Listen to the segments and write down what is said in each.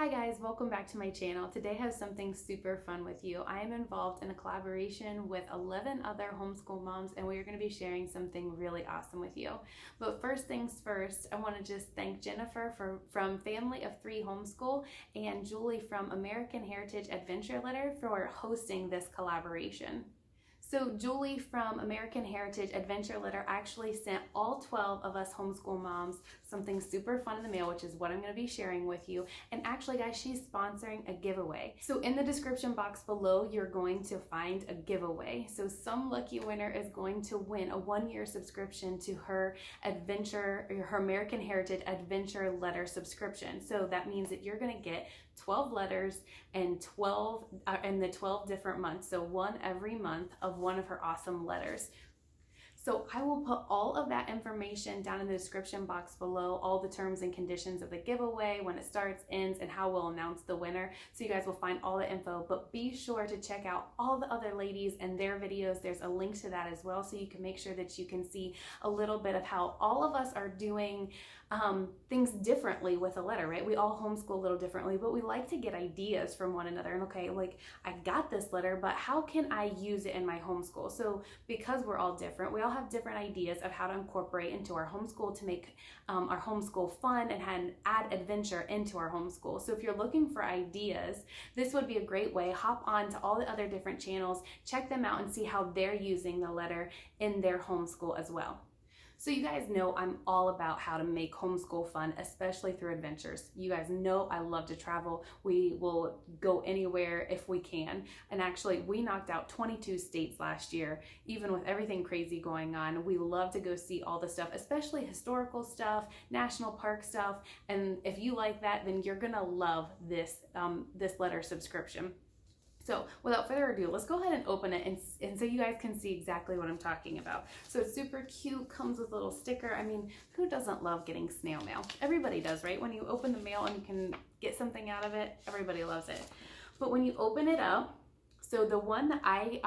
Hi guys, welcome back to my channel. Today I have something super fun with you. I am involved in a collaboration with 11 other homeschool moms, and we are going to be sharing something really awesome with you. But first things first, I want to just thank Jennifer from Family of Three Homeschool and Julie from American Heritage Adventure Letter for hosting this collaboration. So Julie from American Heritage Adventure Letter actually sent all 12 of us homeschool moms something super fun in the mail, which is what I'm going to be sharing with you. And actually, guys, she's sponsoring a giveaway. So in the description box below, you're going to find a giveaway. So some lucky winner is going to win a 1-year subscription to her her American Heritage Adventure Letter subscription. So that means that you're going to get 12 letters and the 12 different months. So one every month of one of her awesome letters. So I will put all of that information down in the description box below, all the terms and conditions of the giveaway, when it starts, ends, and how we'll announce the winner. So you guys will find all the info, but be sure to check out all the other ladies and their videos. There's a link to that as well, so you can make sure that you can see a little bit of how all of us are doing things differently with a letter, right? We all homeschool a little differently, but we like to get ideas from one another. And okay, like I got this letter, but how can I use it in my homeschool? So because we're all different, we all have different ideas of how to incorporate into our homeschool to make our homeschool fun and add adventure into our homeschool. So if you're looking for ideas, this would be a great way. Hop on to all the other different channels, check them out and see how they're using the letter in their homeschool as well. So you guys know I'm all about how to make homeschool fun, especially through adventures. You guys know I love to travel. We will go anywhere if we can. And actually, we knocked out 22 states last year, even with everything crazy going on. We love to go see all the stuff, especially historical stuff, national park stuff. And if you like that, then you're gonna love this letter subscription. So without further ado, let's go ahead and open it and so you guys can see exactly what I'm talking about. So it's super cute, comes with a little sticker. I mean, who doesn't love getting snail mail? Everybody does, right? When you open the mail and you can get something out of it, everybody loves it. But when you open it up, so the one that I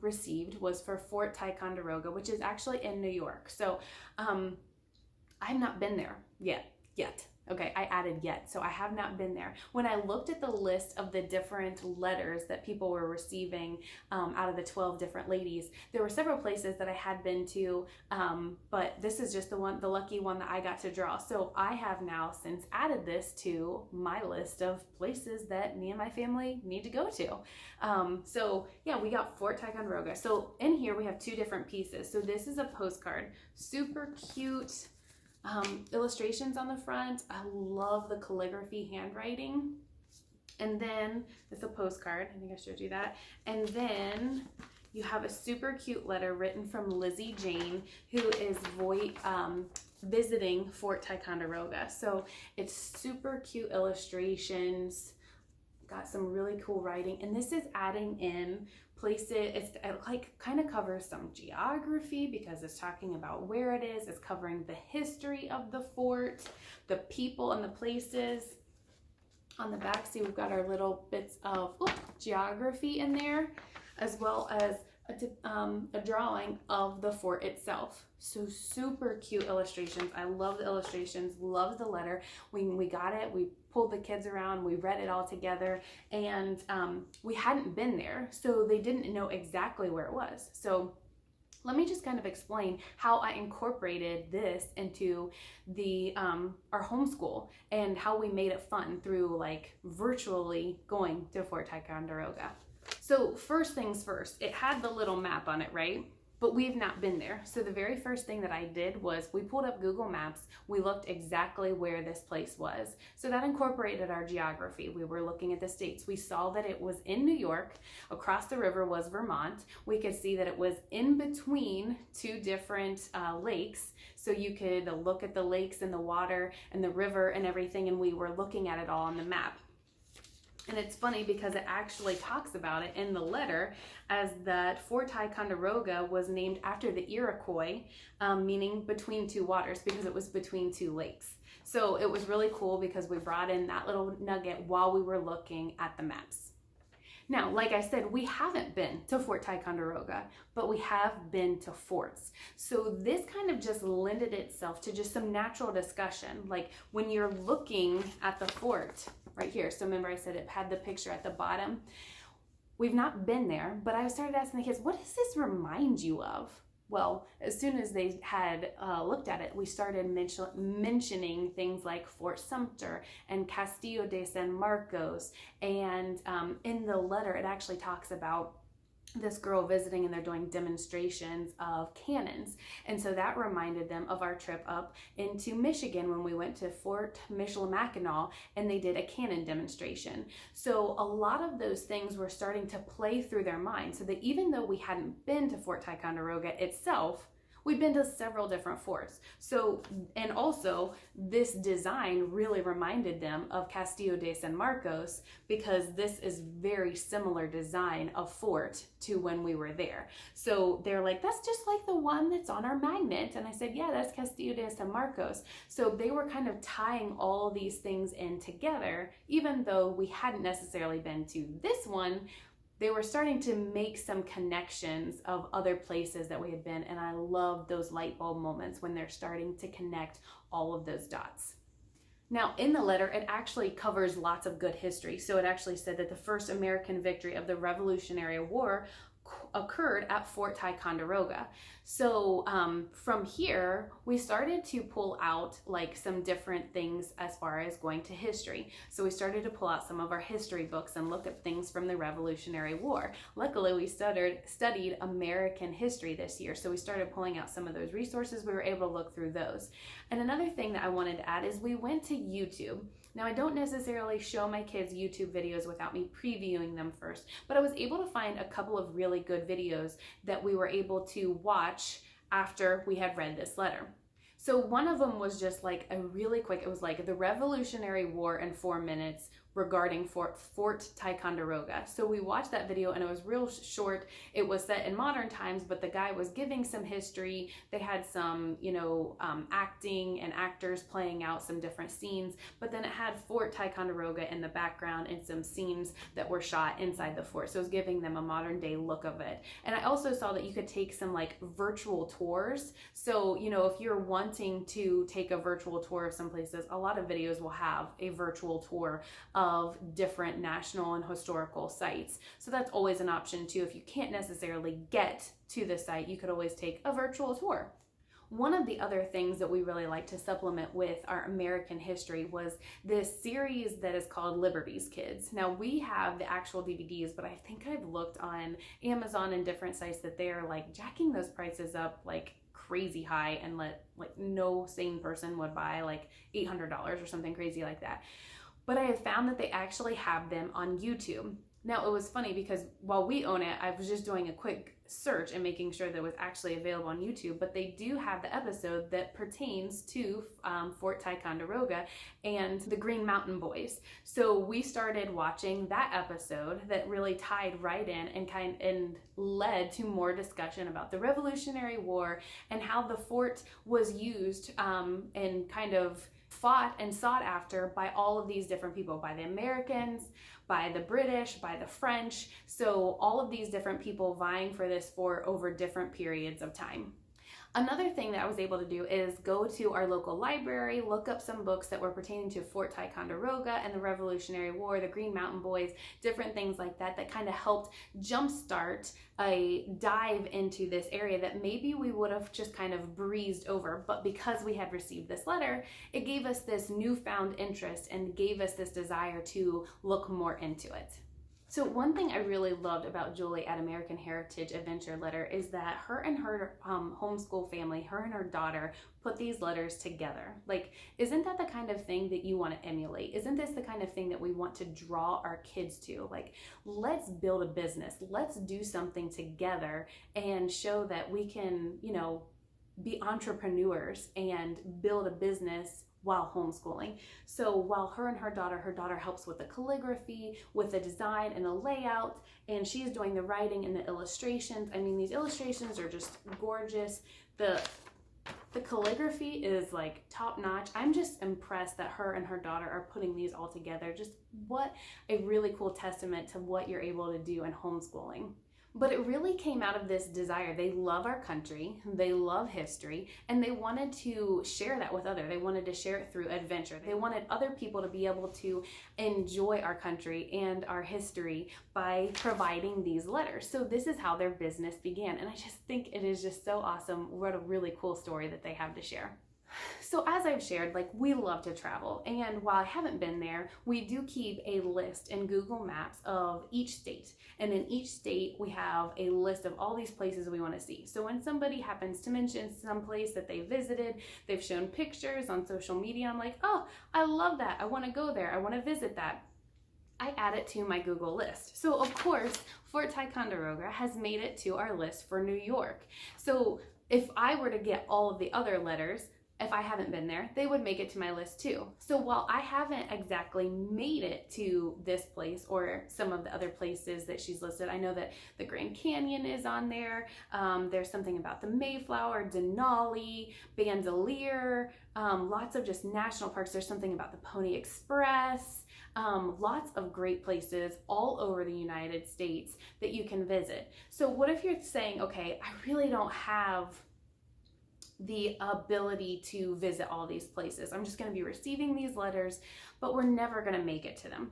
received was for Fort Ticonderoga, which is actually in New York. So I've not been there yet. Okay, I added yet, so I have not been there. When I looked at the list of the different letters that people were receiving out of the 12 different ladies, there were several places that I had been to, but this is just the lucky one that I got to draw. So I have now since added this to my list of places that me and my family need to go to. So yeah, we got Fort Ticonderoga. So in here we have two different pieces. So this is a postcard, super cute. Illustrations on the front. I love the calligraphy handwriting. And then it's a postcard. I think I showed you that. And then you have a super cute letter written from Lizzie Jane, who is visiting Fort Ticonderoga. So it's super cute illustrations. Got some really cool writing, and this is adding in places. It like kind of covers some geography because it's talking about where it is. It's covering the history of the fort, the people and the places. On the back, see, we've got our little bits of geography in there, as well as a drawing of the fort itself. So super cute illustrations. I love the illustrations, love the letter. When we got it, we pulled the kids around, we read it all together, and we hadn't been there, so they didn't know exactly where it was. So let me just kind of explain how I incorporated this into our homeschool and how we made it fun through like virtually going to Fort Ticonderoga. So first things first, it had the little map on it, right? But we've not been there. So the very first thing that I did was we pulled up Google Maps. We looked exactly where this place was. So that incorporated our geography. We were looking at the states. We saw that it was in New York. Across the river was Vermont. We could see that it was in between two different lakes. So you could look at the lakes and the water and the river and everything, and we were looking at it all on the map. And it's funny because it actually talks about it in the letter as that Fort Ticonderoga was named after the Iroquois, meaning between two waters, because it was between two lakes. So it was really cool because we brought in that little nugget while we were looking at the maps. Now, like I said, we haven't been to Fort Ticonderoga, but we have been to forts. So this kind of just lended itself to just some natural discussion. Like when you're looking at the fort, right here. So remember I said it had the picture at the bottom. We've not been there, but I started asking the kids, what does this remind you of? Well, as soon as they had looked at it, we started mentioning things like Fort Sumter and Castillo de San Marcos. And in the letter, it actually talks about this girl visiting, and they're doing demonstrations of cannons. And so that reminded them of our trip up into Michigan when we went to Fort Michilimackinac and they did a cannon demonstration. So a lot of those things were starting to play through their mind, so that even though we hadn't been to Fort Ticonderoga itself, we've been to several different forts. So, and also this design really reminded them of Castillo de San Marcos, because this is very similar design of fort to when we were there. So they're like, that's just like the one that's on our magnet. And I said, yeah, that's Castillo de San Marcos. So they were kind of tying all these things in together, even though we hadn't necessarily been to this one. They were starting to make some connections of other places that we had been, and I love those light bulb moments when they're starting to connect all of those dots. Now, in the letter, it actually covers lots of good history. So it actually said that the first American victory of the Revolutionary War occurred at Fort Ticonderoga. So from here, we started to pull out like some different things as far as going to history. So we started to pull out some of our history books and look at things from the Revolutionary War. Luckily, we studied American history this year. So we started pulling out some of those resources. We were able to look through those. And another thing that I wanted to add is we went to YouTube. Now, I don't necessarily show my kids YouTube videos without me previewing them first, but I was able to find a couple of really good videos that we were able to watch after we had read this letter. So one of them was just like a really quick, it was like the Revolutionary War in 4 minutes regarding Fort Ticonderoga. So we watched that video and it was real short. It was set in modern times, but the guy was giving some history. They had some, acting and actors playing out some different scenes, but then it had Fort Ticonderoga in the background and some scenes that were shot inside the fort. So it was giving them a modern day look of it. And I also saw that you could take some like virtual tours. So, if you're wanting to take a virtual tour of some places, a lot of videos will have a virtual tour of different national and historical sites. So that's always an option too. If you can't necessarily get to the site, you could always take a virtual tour. One of the other things that we really like to supplement with our American history was this series that is called Liberty's Kids. Now, we have the actual DVDs, but I think I've looked on Amazon and different sites that they're like jacking those prices up like crazy high, and like no sane person would buy like $800 or something crazy like that. But I have found that they actually have them on YouTube. Now, it was funny because while we own it, I was just doing a quick search and making sure that it was actually available on YouTube, but they do have the episode that pertains to Fort Ticonderoga and the Green Mountain Boys. So we started watching that episode that really tied right in and led to more discussion about the Revolutionary War and how the fort was used and kind of fought and sought after by all of these different people, by the Americans, by the British, by the French. So all of these different people vying for this fort over different periods of time. Another thing that I was able to do is go to our local library, look up some books that were pertaining to Fort Ticonderoga and the Revolutionary War, the Green Mountain Boys, different things like that, that kind of helped jumpstart a dive into this area that maybe we would have just kind of breezed over. But because we had received this letter, it gave us this newfound interest and gave us this desire to look more into it. So one thing I really loved about Julie at American Heritage Adventure Letter is that her and her homeschool family, her and her daughter, put these letters together. Like, isn't that the kind of thing that you want to emulate? Isn't this the kind of thing that we want to draw our kids to? Like, let's build a business. Let's do something together and show that we can, be entrepreneurs and build a business while homeschooling. So while her daughter helps with the calligraphy, with the design and the layout, and she's doing the writing and the illustrations. I mean, these illustrations are just gorgeous. The calligraphy is like top notch. I'm just impressed that her and her daughter are putting these all together. Just what a really cool testament to what you're able to do in homeschooling. But it really came out of this desire. They love our country, they love history, and they wanted to share that with others. They wanted to share it through adventure. They wanted other people to be able to enjoy our country and our history by providing these letters. So this is how their business began. And I just think it is just so awesome. What a really cool story that they have to share. So as I've shared, like, we love to travel, and while I haven't been there, we do keep a list in Google Maps of each state, and in each state we have a list of all these places we want to see. So when somebody happens to mention some place that they visited, they've shown pictures on social media, I'm like, oh, I love that, I want to go there, I want to visit that. I add it to my Google list. So of course, Fort Ticonderoga has made it to our list for New York. So if I were to get all of the other letters, if I haven't been there, they would make it to my list too. So while I haven't exactly made it to this place or some of the other places that she's listed, I know that the Grand Canyon is on there. There's something about the Mayflower, Denali, Bandelier, lots of just national parks. There's something about the Pony Express, lots of great places all over the United States that you can visit. So what if you're saying, okay, I really don't have the ability to visit all these places. I'm just going to be receiving these letters, but we're never going to make it to them.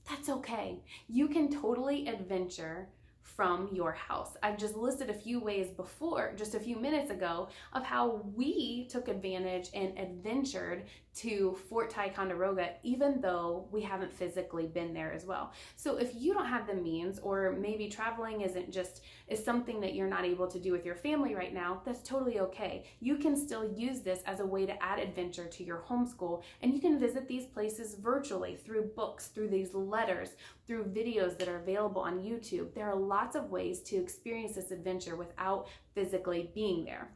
That's okay. You can totally adventure from your house. I've just listed a few ways before, just a few minutes ago, of how we took advantage and adventured to Fort Ticonderoga, even though we haven't physically been there as well. So if you don't have the means, or maybe traveling is something that you're not able to do with your family right now, that's totally okay. You can still use this as a way to add adventure to your homeschool, and you can visit these places virtually through books, through these letters, through videos that are available on YouTube. There are lots of ways to experience this adventure without physically being there.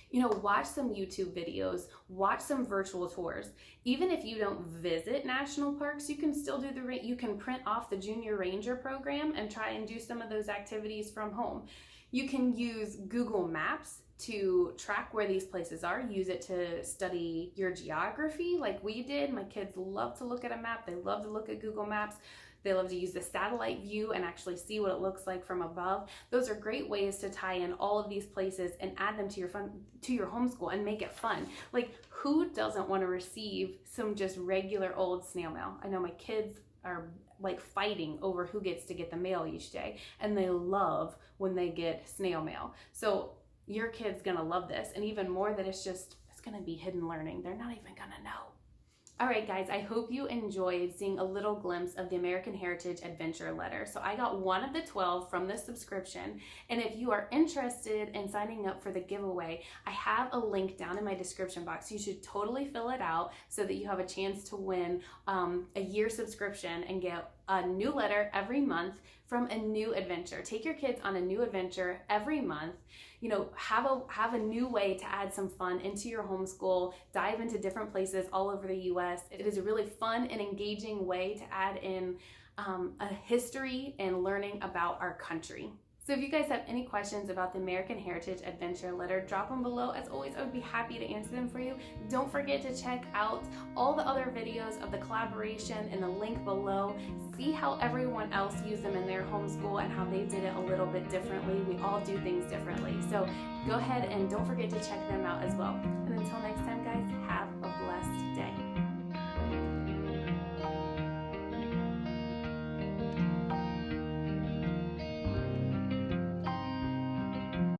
You know, watch some YouTube videos, watch some virtual tours. Even if you don't visit national parks, you can still do you can print off the Junior Ranger program and try and do some of those activities from home. You can use Google Maps to track where these places are. Use it to study your geography like we did. My kids love to look at a map. They love to look at Google Maps. They love to use the satellite view and actually see what it looks like from above. Those are great ways to tie in all of these places and add them to your homeschool and make it fun. Like, who doesn't want to receive some just regular old snail mail? I know my kids are like fighting over who gets to get the mail each day, and they love when they get snail mail. So your kid's gonna love this, and even more that it's gonna be hidden learning. They're not even gonna know. All right, guys, I hope you enjoyed seeing a little glimpse of the American Heritage Adventure Letter. So I got one of the 12 from this subscription, and if you are interested in signing up for the giveaway, I have a link down in my description box. You should totally fill it out so that you have a chance to win a year subscription and get a new letter every month from a new adventure. Take your kids on a new adventure every month. You know, have a new way to add some fun into your homeschool, dive into different places all over the US. It is a really fun and engaging way to add in a history and learning about our country. So if you guys have any questions about the American Heritage Adventure Letter, drop them below. As always, I would be happy to answer them for you. Don't forget to check out all the other videos of the collaboration in the link below. See how everyone else used them in their homeschool and how they did it a little bit differently. We all do things differently. So go ahead and don't forget to check them out as well.